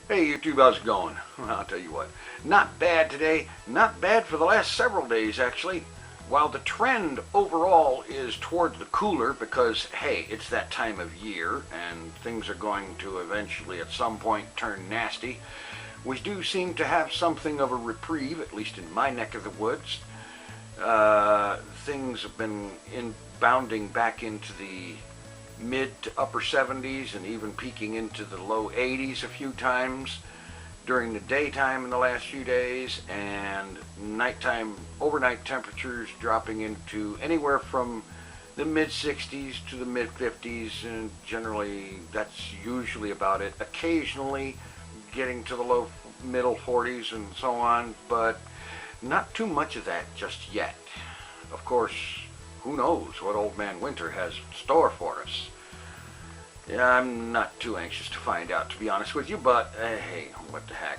Hey YouTube, how's it going? I'll tell you what, not bad today, not bad for the last several days actually. While the trend overall is toward the cooler because, hey, it's that time of year and things are going to eventually at some point turn nasty, we do seem to have something of a reprieve, at least in my neck of the woods. Things have been bounding back into the mid to upper 70s and even peaking into the low 80s a few times during the daytime in the last few days, and nighttime overnight temperatures dropping into anywhere from the mid 60s to the mid 50s, and generally that's usually about it. Occasionally getting to the low middle 40s and so on, but not too much of that just yet. Of course, who knows what Old Man Winter has in store for us. Yeah, I'm not too anxious to find out, to be honest with you, but hey, what the heck.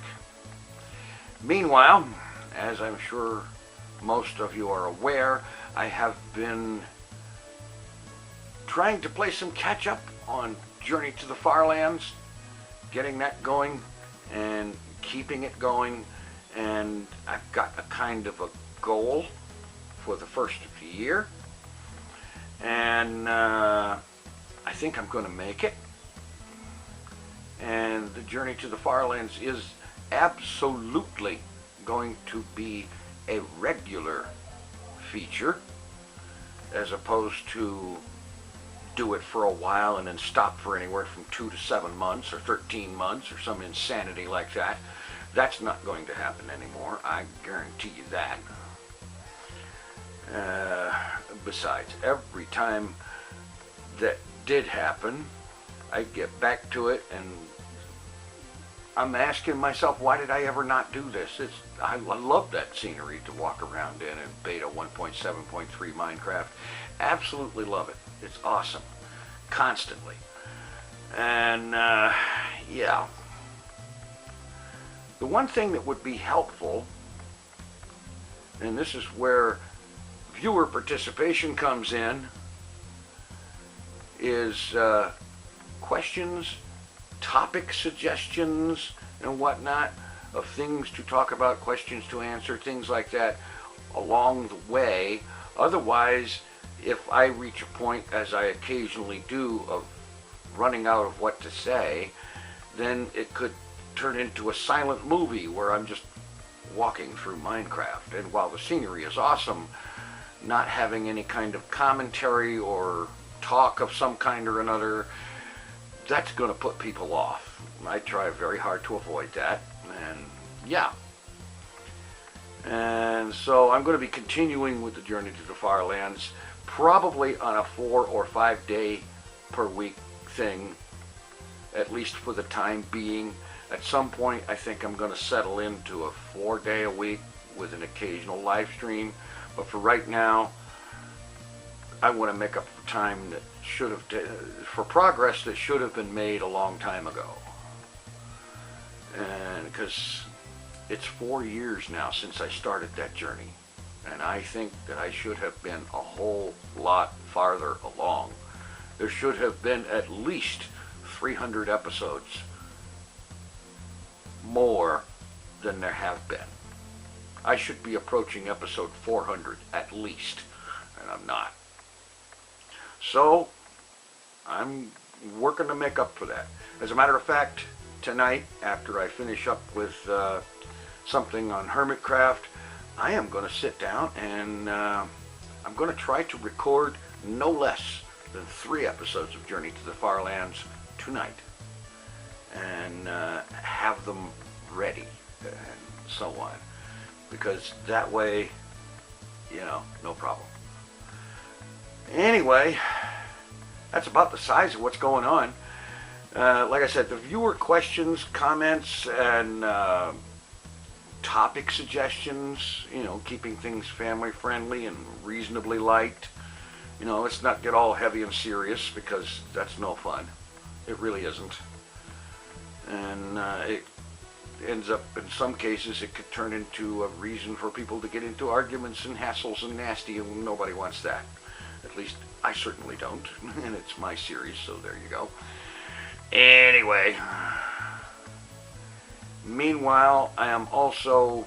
Meanwhile, as I'm sure most of you are aware, I have been trying to play some catch up on Journey to the FarLands, getting that going and keeping it going, and I've got a kind of a goal for the first of the year, and I think I'm going to make it. And the Journey to the FarLands is absolutely going to be a regular feature, as opposed to do it for a while and then stop for anywhere from 2 to 7 months or 13 months or some insanity like that. That's not going to happen anymore, I guarantee you that. Besides, every time that did happen, I get back to it and I'm asking myself, why did I ever not do this? I love that scenery to walk around in beta 1.7.3 Minecraft. Absolutely love it. It's awesome. Constantly. And yeah. The one thing that would be helpful, and this is where viewer participation comes in, is questions, topic suggestions, and whatnot, of things to talk about, questions to answer, things like that along the way. Otherwise, if I reach a point, as I occasionally do, of running out of what to say, then it could turn into a silent movie where I'm just walking through Minecraft. And while the scenery is awesome, not having any kind of commentary or talk of some kind or another, that's going to put people off. I try very hard to avoid that, and yeah. And so I'm going to be continuing with the Journey to the FarLands, probably on a 4 or 5 day per week thing, at least for the time being. At some point, I think I'm going to settle into a 4 day a week with an occasional live stream, but for right now, I want to make up for time that should have, for progress that should have been made a long time ago. And because it's 4 years now since I started that journey, and I think that I should have been a whole lot farther along. There should have been at least 300 episodes more than there have been. I should be approaching episode 400 at least, and I'm not. So I'm working to make up for that. As a matter of fact, tonight, after I finish up with something on Hermitcraft, I am going to sit down and I'm going to try to record no less than 3 episodes of Journey to the FarLands tonight, and have them ready and so on, because that way, you know, no problem. Anyway, that's about the size of what's going on. Like I said, the viewer questions, comments, and topic suggestions, you know, keeping things family friendly and reasonably light. You know, let's not get all heavy and serious, because that's no fun. It really isn't. And it ends up, in some cases, it could turn into a reason for people to get into arguments and hassles and nasty, and nobody wants that. At least I certainly don't, and it's my series, so there you go. Anyway, Meanwhile, I am also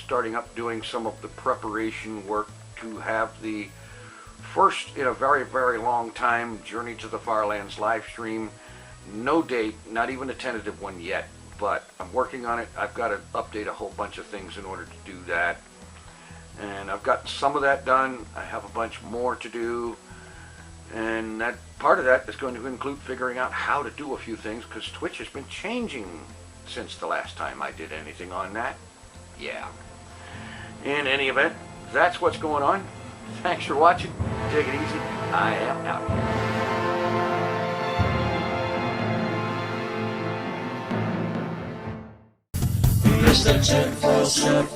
starting up doing some of the preparation work to have the first in a very, very long time Journey to the FarLands live stream. No date, not even a tentative one yet, but I'm working on it. I've got to update a whole bunch of things in order to do that. And I've got some of that done. I have a bunch more to do. And that part of that is going to include figuring out how to do a few things, because Twitch has been changing since the last time I did anything on that. Yeah. In any event, that's what's going on. Thanks for watching. Take it easy. I am out. Here's the TinFoilChef